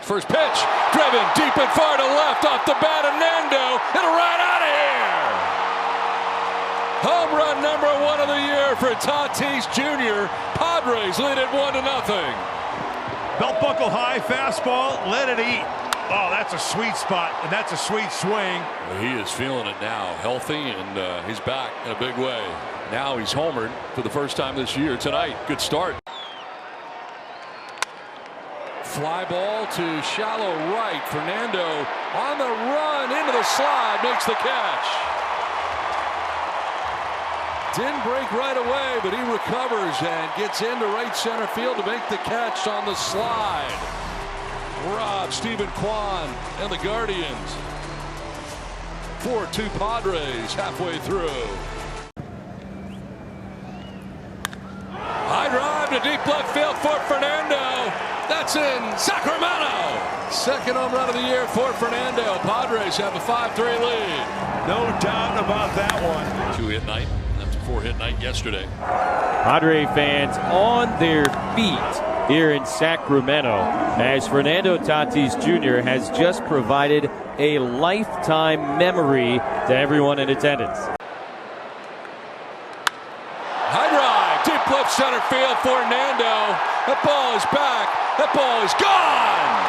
First pitch, driven deep and far to left off the bat of Nando. It'll right out of here. Home run number 1 of the year for Tatis Jr. Padres lead it 1-0. Belt buckle high, fastball, let it eat. Oh, that's a sweet spot, and that's a sweet swing. He is feeling it now, healthy, and he's back in a big way. Now he's homered for the first time this year tonight. Good start. Fly ball to shallow right. Fernando on the run into the slide, makes the catch. Didn't break right away, but he recovers and gets into right center field to make the catch on the slide. Rob Stephen Kwan and the Guardians. 4-2 Padres halfway through. High drive to deep left field for Fernando. That's in Sacramento. Second home run of the year for Fernando. Padres have a 5-3 lead. No doubt about that one. 2-hit night after 4-hit night yesterday. Padre fans on their feet here in Sacramento as Fernando Tatis Jr. has just provided a lifetime memory to everyone in attendance. High drive, deep left center field for Nando. That ball is back. That ball is gone.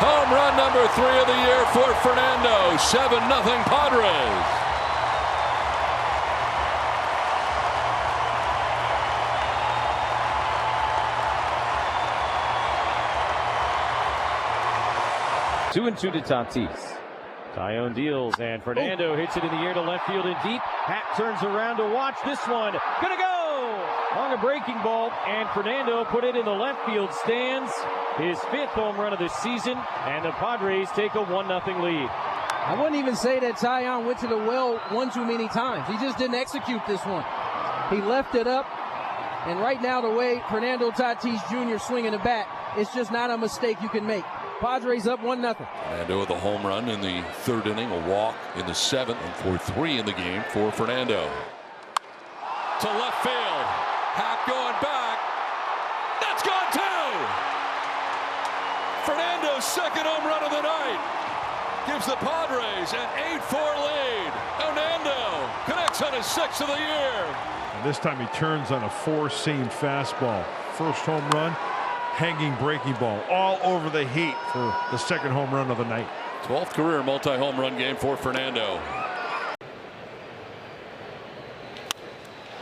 Home run number 3 of the year for Fernando. 7-0 Padres. Two and 2 to Tatis. Tyone deals, and Fernando hits it in the air to left field and deep. Hat turns around to watch this one. Gonna go! On a breaking ball, and Fernando put it in the left field stands. His 5th home run of the season, and the Padres take a 1-0 lead. I wouldn't even say that Tyone went to the well one too many times. He just didn't execute this one. He left it up, and right now the way Fernando Tatis Jr. swinging the bat, it's just not a mistake you can make. Padres up 1-0. Fernando with a home run in the 3rd inning, a walk in the 7th, and 4-3 in the game for Fernando. To left field, Happ going back. That's gone too. Fernando's 2nd home run of the night gives the Padres an 8-4 lead. Fernando connects on his 6th of the year. And this time he turns on a 4-seam fastball. First home run. Hanging breaking ball all over the heat for the 2nd home run of the night. 12th career multi-home run game for Fernando.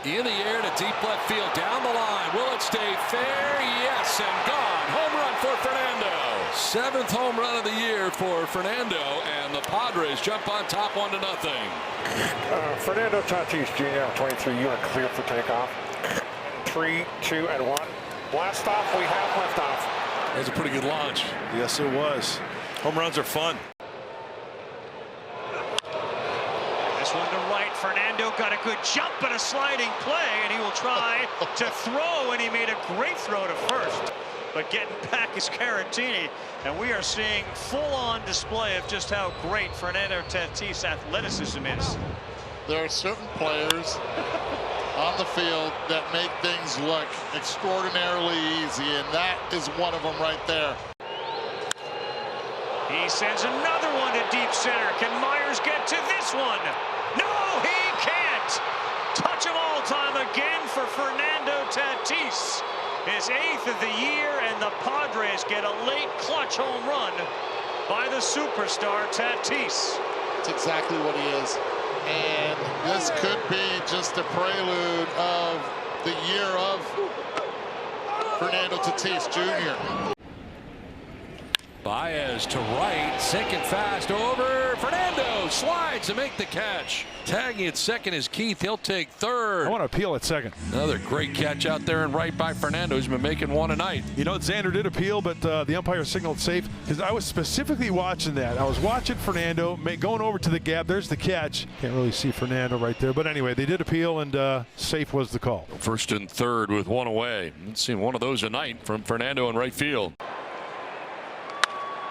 In the air to deep left field, down the line. Will it stay fair? Yes, and gone. Home run for Fernando. 7th home run of the year for Fernando, and the Padres jump on top 1-0. Fernando Tatis Jr. 23, you are clear for takeoff. 3, 2, and 1. Blast off, we have liftoff. That's a pretty good launch. Yes, it was. Home runs are fun. This one to right. Fernando got a good jump and a sliding play, and he will try to throw, and he made a great throw to first. But getting back is Caratini, and we are seeing full-on display of just how great Fernando Tatis' athleticism is. There are certain players on the field that make things look extraordinarily easy, and that is one of them right there. He sends another one to deep center. Can Myers get to this one? No, he can't. Touch him all time again for Fernando Tatis. His 8th of the year, and the Padres get a late clutch home run by the superstar Tatis. That's exactly what he is. And this could be just a prelude of the year of Fernando Tatis Jr. Baez to right, sinking fast over. Fernando slides to make the catch. Tagging at 2nd is Keith. He'll take 3rd. I want to appeal at 2nd. Another great catch out there and right by Fernando. He's been making one a night. You know, Xander did appeal, but the umpire signaled safe because I was specifically watching that. I was watching Fernando going over to the gap. There's the catch. Can't really see Fernando right there. But anyway, they did appeal, and safe was the call. 1st and 3rd with one away. Let's see one of those a night from Fernando in right field.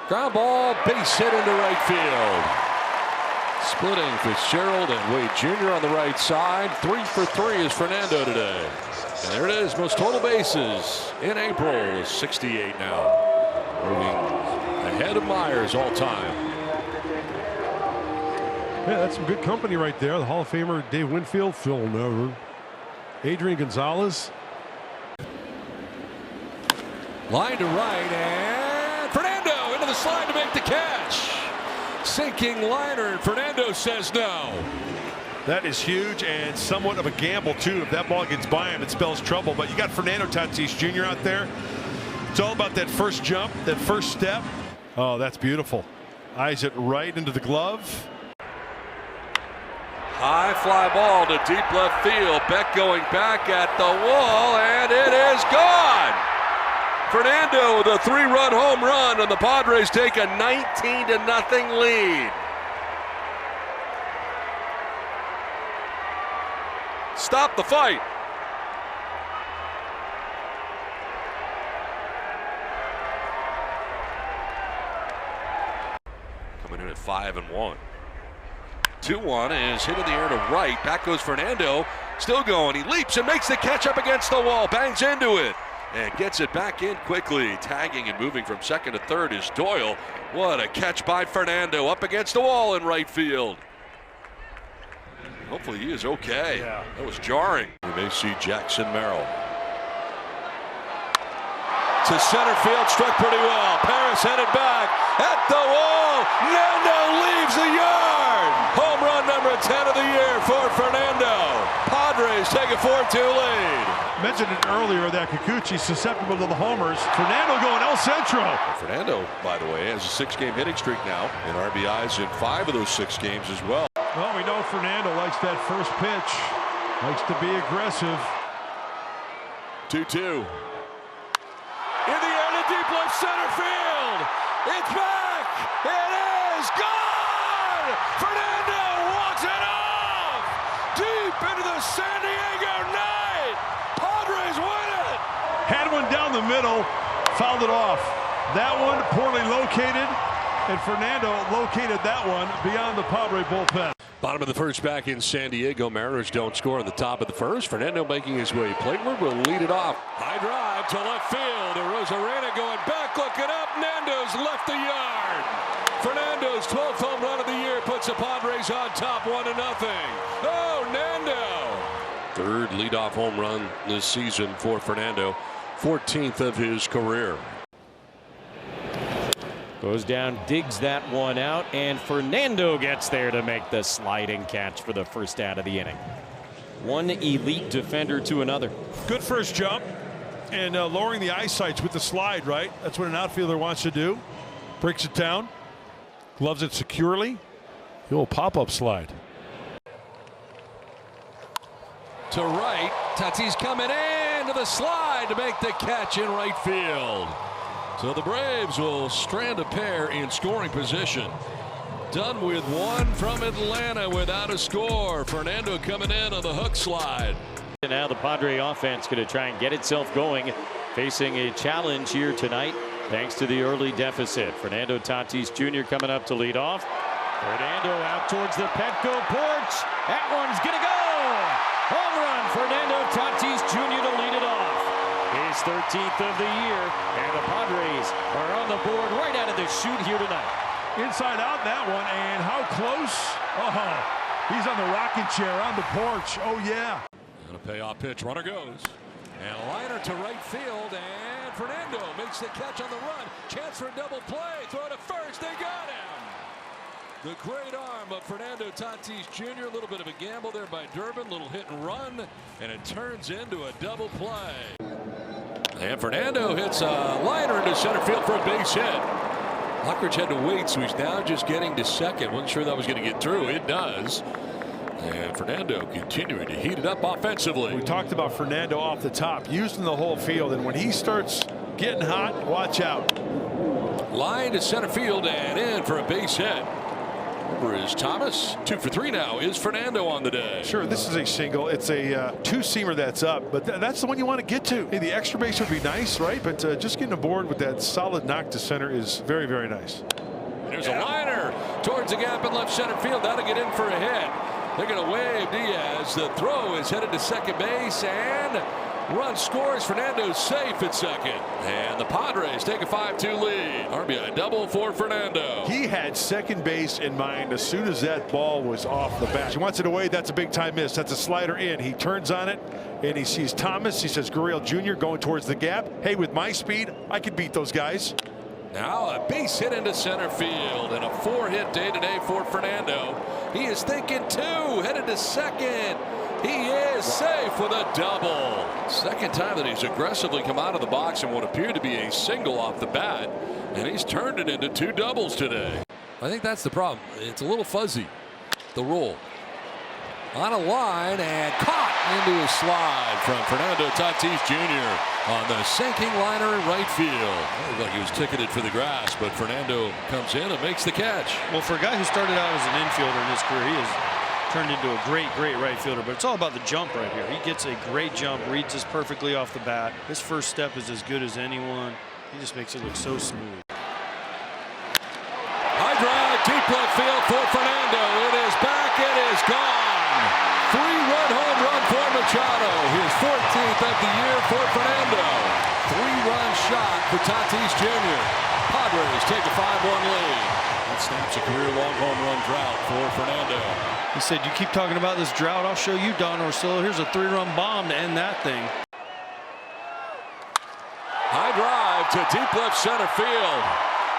Ground ball, base hit into right field. Splitting Fitzgerald and Wade Jr. on the right side. 3 for 3 is Fernando today. And there it is, most total bases in April is 68 now. Moving ahead of Myers all time. Yeah, that's some good company right there. The Hall of Famer Dave Winfield, Phil Nevin, Adrian Gonzalez. Line to right, and Fernando into the slide to make the catch. Sinking liner, and Fernando says no. That is huge and somewhat of a gamble, too. If that ball gets by him, it spells trouble. But you got Fernando Tatis Jr. out there. It's all about that first jump, that first step. Oh, that's beautiful. Eyes it right into the glove. High fly ball to deep left field. Beck going back at the wall, and it is gone. Fernando with a 3-run home run, and the Padres take a 19-0 lead. Stop the fight. Coming in at 5-1. 2-1 is hit in the air to right. Back goes Fernando. Still going. He leaps and makes the catch up against the wall. Bangs into it and gets it back in quickly. Tagging and moving from second to third is Doyle. What a catch by Fernando up against the wall in right field. Hopefully he is okay. Yeah. That was jarring. You may see Jackson Merrill. To center field, struck pretty well. Paris headed back at the wall. Nando leaves the yard. Home run number 10 of the year for Fernando. Padres take a 4-2 lead. Mentioned it earlier that Kikuchi's susceptible to the homers. Fernando going El Centro. Fernando, by the way, has a 6-game hitting streak now, and RBIs in 5 of those 6 games as well. Well, we know Fernando likes that first pitch. Likes to be aggressive. 2-2. In the air to deep left center field. It's back. It is gone. Fernando walks it off. Deep into the San Diego night. Padres win it. Had one down the middle. Fouled it off. That one poorly located. And Fernando located that one beyond the Padre bullpen. Bottom of the first back in San Diego. Mariners don't score in the top of the first. Fernando making his way plateward will lead it off. High drive to left field. Rosarena going back, looking up. Nando's left the yard. Fernando's 12th home run of the year puts the Padres on top 1-0. Oh, Nando. Third leadoff home run this season for Fernando. 14th of his career. Goes down, digs that one out, and Fernando gets there to make the sliding catch for the first out of the inning. One elite defender to another. Good first jump and lowering the eyesights with the slide, right? That's what an outfielder wants to do. Breaks it down, gloves it securely. The old pop-up slide. To right, Tatis coming in to the slide to make the catch in right field. So the Braves will strand a pair in scoring position. Done with one from Atlanta without a score. Fernando coming in on the hook slide. And now the Padre offense going to try and get itself going, facing a challenge here tonight thanks to the early deficit. Fernando Tatis Jr. coming up to lead off. Fernando out towards the Petco porch. That one's going to go. Home run, Fernando Tatis Jr. to lead it off. His 13th of the year, and the Padres are on the board right out of the chute here tonight. Inside out that one, and how close? Oh, he's on the rocking chair on the porch. Oh, yeah. And a payoff pitch. Runner goes. And a liner to right field, and Fernando makes the catch on the run. Chance for a double play. Throw to first. They got him. The great arm of Fernando Tatis Jr. A little bit of a gamble there by Durbin. Little hit and run, and it turns into a double play. And Fernando hits a liner into center field for a base hit. Lockridge had to wait, so he's now just getting to second. Wasn't sure that was going to get through. It does. And Fernando continuing to heat it up offensively. We talked about Fernando off the top, using the whole field, and when he starts getting hot, watch out. Line to center field and in for a base hit. Over is Thomas. 2 for 3 now is Fernando on the day. Sure, this is a single. It's a two-seamer that's up, but that's the one you want to get to. Hey, the extra base would be nice, right? But just getting aboard with that solid knock to center is very, very nice. There's a liner towards the gap in left center field. That'll get in for a hit. They're going to wave Diaz. The throw is headed to second base, and Run scores. Fernando's safe at second. And the Padres take a 5-2 lead. RBI double for Fernando. He had second base in mind as soon as that ball was off the bat. He wants it away. That's a big time miss. That's a slider in. He turns on it and he sees Thomas. He says Gurriel Jr. going towards the gap. Hey, with my speed, I could beat those guys. Now a base hit into center field and a 4-hit day today for Fernando. He is thinking 2, headed to second. He is safe with a double. Second time that he's aggressively come out of the box in what appeared to be a single off the bat, and he's turned it into 2 doubles today. I think that's the problem. It's a little fuzzy, the roll. On a line and caught into a slide from Fernando Tatis Jr. on the sinking liner in right field. It looked like he was ticketed for the grass, but Fernando comes in and makes the catch. Well, for a guy who started out as an infielder in his career, he has turned into a great right fielder, but it's all about the jump right here. He gets a great jump, reads us perfectly off the bat. His first step is as good as anyone. He just makes it look so smooth. High drive, deep left field for Fernando. It is back, it is gone. 3-run home run for Machado. His 14th of the year for Fernando. 3-run shot for Tatis Jr. Padres take a 5-1 lead. That snaps a career-long home run drought for Fernando. He said, you keep talking about this drought, I'll show you, Don Orsillo. Here's a 3-run bomb to end that thing. High drive to deep left center field.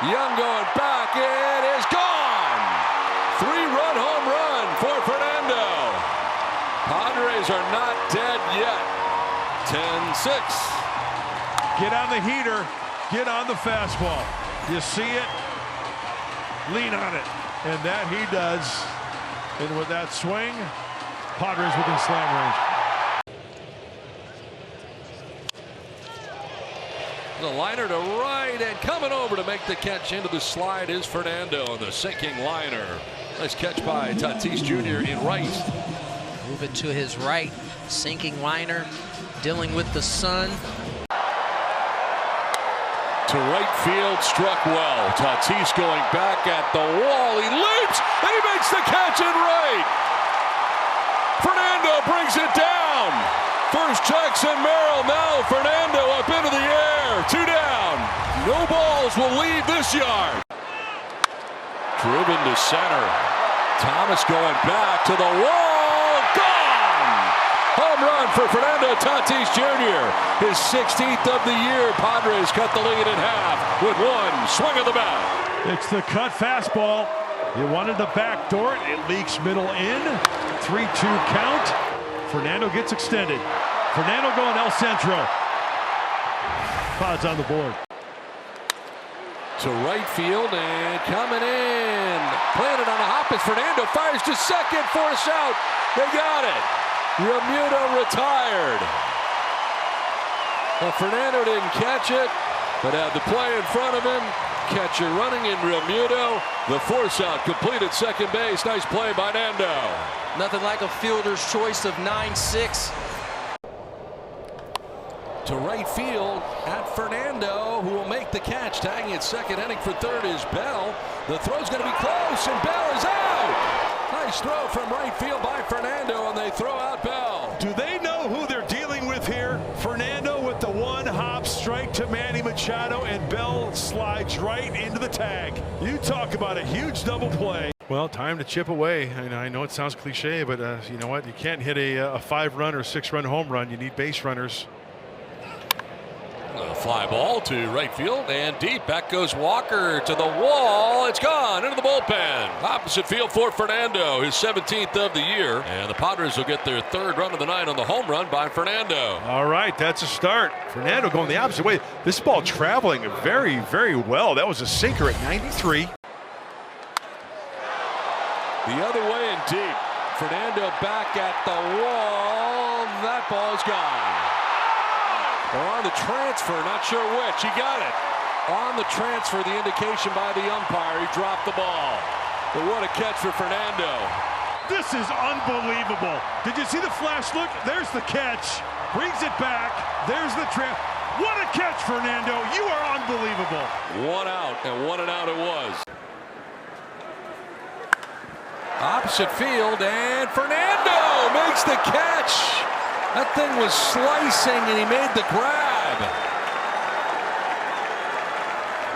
Young going back. It is gone. 3-run home run for Fernando. Padres are not dead yet. 10-6. Get on the heater. Get on the fastball. You see it. Lean on it. And that he does. And with that swing, Padres within slam range. The liner to right and coming over to make the catch into the slide is Fernando on the sinking liner. Nice catch by Tatis Jr. in right. Move it to his right. Sinking liner. Dealing with the sun. To right field, struck well. Tatis going back at the wall. He leaps and he makes the catch in right. Fernando brings it down. First Jackson Merrill, now Fernando up into the air. 2 down. No balls will leave this yard. Driven to center. Thomas going back to the wall. Gone! Home run for Fernando Tatis Jr. His 16th of the year. Padres cut the lead in half with 1 swing of the bat. It's the cut fastball. You wanted to backdoor it. It leaks middle in. 3-2 count. Fernando gets extended. Fernando going El Centro. Pods on the board. To right field and coming in. Playing it on a hop as Fernando fires to second. Force out. They got it. Realmuto retired. Well, Fernando didn't catch it, but had the play in front of him. Catcher running in Realmuto. The force out complete at second base. Nice play by Nando. Nothing like a fielder's choice of 9-6. To right field at Fernando, who will make the catch. Tagging at second, inning for third is Bell. The throw's going to be close, and Bell is out. Nice throw from right field by Fernando, and they throw out Bell. Do they know who they're dealing with here? Fernando with the 1-hop strike to Manny Machado, and Bell slides right into the tag. You talk about a huge double play. Well, time to chip away. I know it sounds cliche, but you know what? You can't hit a 5-run or 6-run home run. You need base runners. A fly ball to right field and deep. Back goes Walker to the wall. It's gone into the bullpen. Opposite field for Fernando, his 17th of the year. And the Padres will get their 3rd run of the night on the home run by Fernando. All right, that's a start. Fernando going the opposite way. This ball traveling very, very well. That was a sinker at 93. The other way and deep. Fernando back at the wall. That ball's gone. Or on the transfer, not sure which. He got it. On the transfer, the indication by the umpire, he dropped the ball. But what a catch for Fernando. This is unbelievable. Did you see the flash look? There's the catch. Brings it back. There's the trap. What a catch, Fernando. You are unbelievable. 1 out, and 1 out it was. Opposite field, and Fernando makes the catch. That thing was slicing, and he made the grab.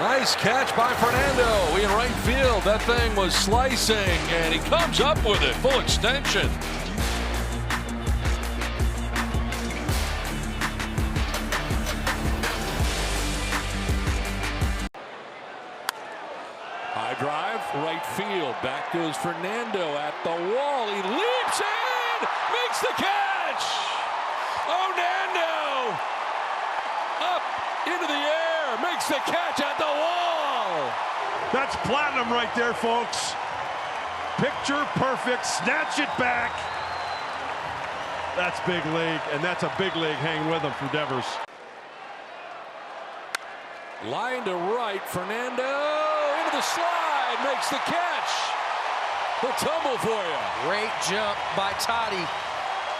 Nice catch by Fernando in right field. That thing was slicing, and he comes up with it, full extension. High drive, right field. Back goes Fernando at the wall. He leaps in, makes the catch. Oh, Nando up into the air, makes the catch at the wall. That's platinum right there, folks. Picture perfect, snatch it back. That's big league, and that's a big league hanging with him for Devers. Line to right, Fernando into the slide, makes the catch. He'll tumble for you. Great jump by Tati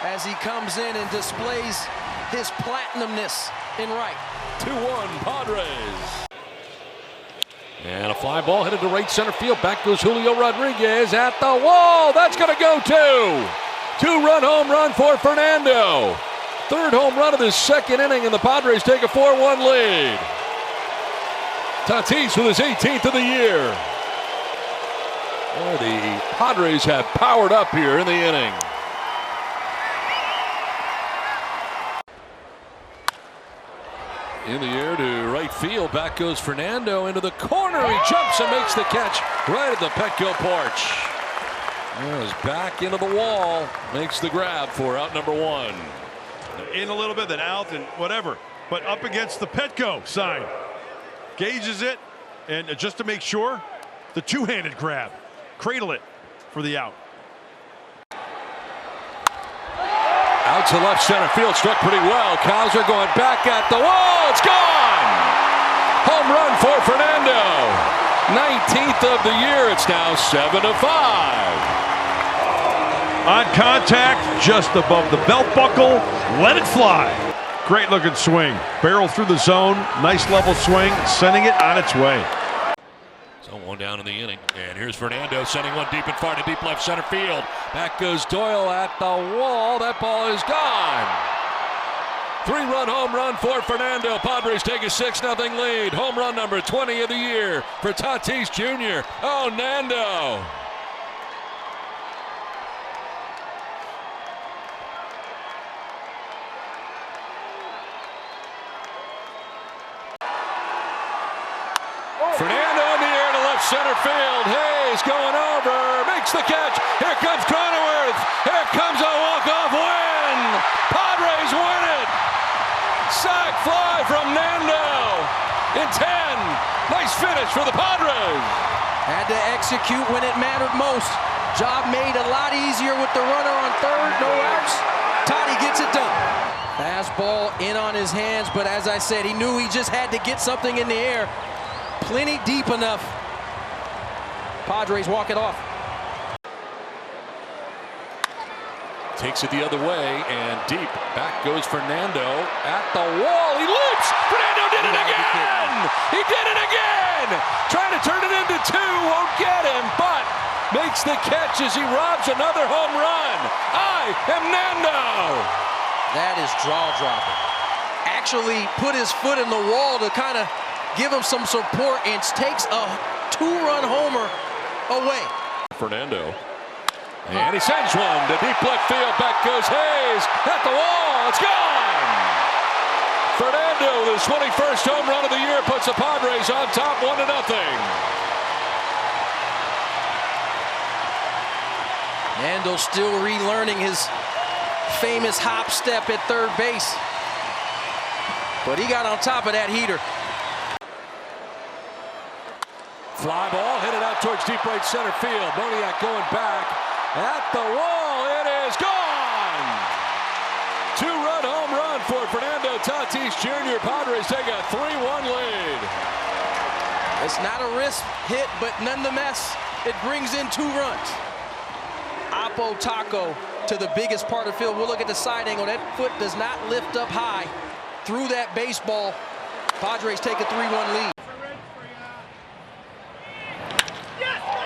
as he comes in and displays his platinumness in right. 2-1 Padres. And a fly ball headed to right center field. Back goes Julio Rodriguez at the wall. That's going to go two-run home run for Fernando. Third home run of this second inning, and the Padres take a 4-1 lead. Tatis with his 18th of the year. Boy, the Padres have powered up here in the inning. In the air to right field. Back goes Fernando into the corner. He jumps and makes the catch right at the Petco porch. Goes back into the wall. Makes the grab for out number one. In a little bit, then out and whatever. But up against the Petco sign. Gauges it, and just to make sure, the two-handed grab. Cradle it for the out. Out to left center field, struck pretty well. Cowser going back at the wall. It's gone! Home run for Fernando. 19th of the year. It's now 7-5. On contact, just above the belt buckle. Let it fly. Great looking swing. Barrel through the zone. Nice level swing, sending it on its way. So one down in the inning. And here's Fernando sending one deep and far to deep left center field. Back goes Doyle at the wall. That ball is gone. 3-run home run for Fernando. Padres take a 6-0 lead. Home run number 20 of the year for Tatis Jr. Oh, Nando. Fernando in the air to left center field. Hayes going over, makes the catch. Here comes Cronenworth. Here comes a walk-off win. Padres win it. Sac fly from Nando in 10. Nice finish for the Padres. Had to execute when it mattered most. Job made a lot easier with the runner on third, no outs. Toddy gets it done. Fastball in on his hands, but as I said, he knew he just had to get something in the air. Plenty deep enough. Padres walk it off. Takes it the other way and deep. Back goes Fernando at the wall. He leaps. Fernando did it again. He did it again. Trying to turn it into two. Won't get him, but makes the catch as he robs another home run. I am Nando. That is jaw-dropping. Actually put his foot in the wall to kind of give him some support and takes a 2-run homer away. Fernando. And he sends one to deep left field. Back goes Hayes at the wall. It's gone. Fernando, the 21st home run of the year, puts the Padres on top 1-0. Nando still relearning his famous hop step at third base. But he got on top of that heater. Fly ball headed out towards deep right center field. Moniak going back at the wall. It is gone. 2-run home run for Fernando Tatis Jr. Padres take a 3-1 lead. It's not a wrist hit, but nonetheless, it brings in 2 runs. Oppo taco to the biggest part of the field. We'll look at the side angle. That foot does not lift up high through that baseball. Padres take a 3-1 lead.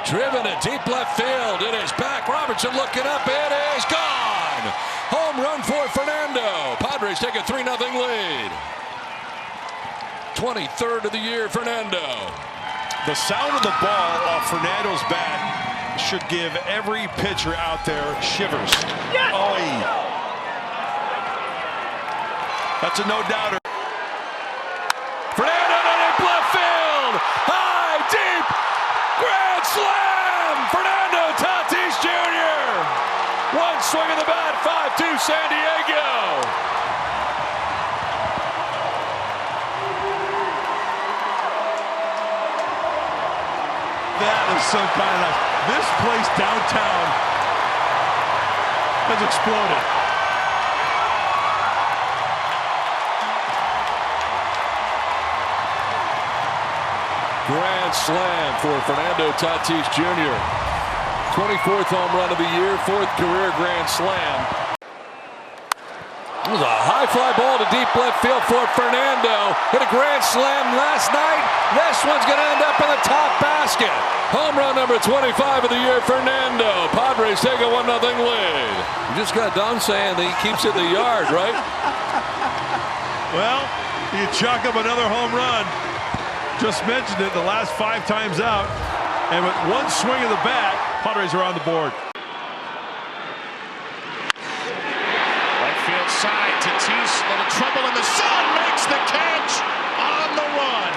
Driven to deep left field. It is back. Robertson looking up. It is gone. Home run for Fernando. Padres take a 3-0 lead. 23rd of the year, Fernando. The sound of the ball off Fernando's bat should give every pitcher out there shivers. Yes! Oy. That's a no-doubter. Fernando in left field. High, deep, grand slam. Fernando Tatis Jr. One swing of the bat, 5-2 San Diego. That is some kind of nice. This place downtown has exploded. Grand slam for Fernando Tatis Jr. 24th home run of the year, 4th career grand slam. It was a high fly ball to deep left field for Fernando. Hit a grand slam last night. This one's going to end up in the top basket. Home run number 25 of the year, Fernando. Padres take a 1-0 lead. You just got done saying that he keeps it in the yard, right? Well, you chalk up another home run. Just mentioned it the last 5 times out. And with one swing of the bat, Padres are on the board. Right field side, Tatis, little trouble in the sun, makes the catch on the run.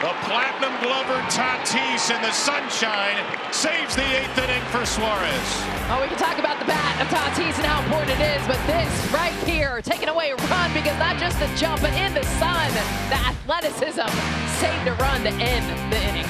The Platinum Glover Tatis in the sunshine saves the 8th inning for Suarez. Oh, we can talk about the bat of Tatis and how important it is, but this right here, taking away a run because not just the jump, but in the sun, the athleticism saved a run to end the inning.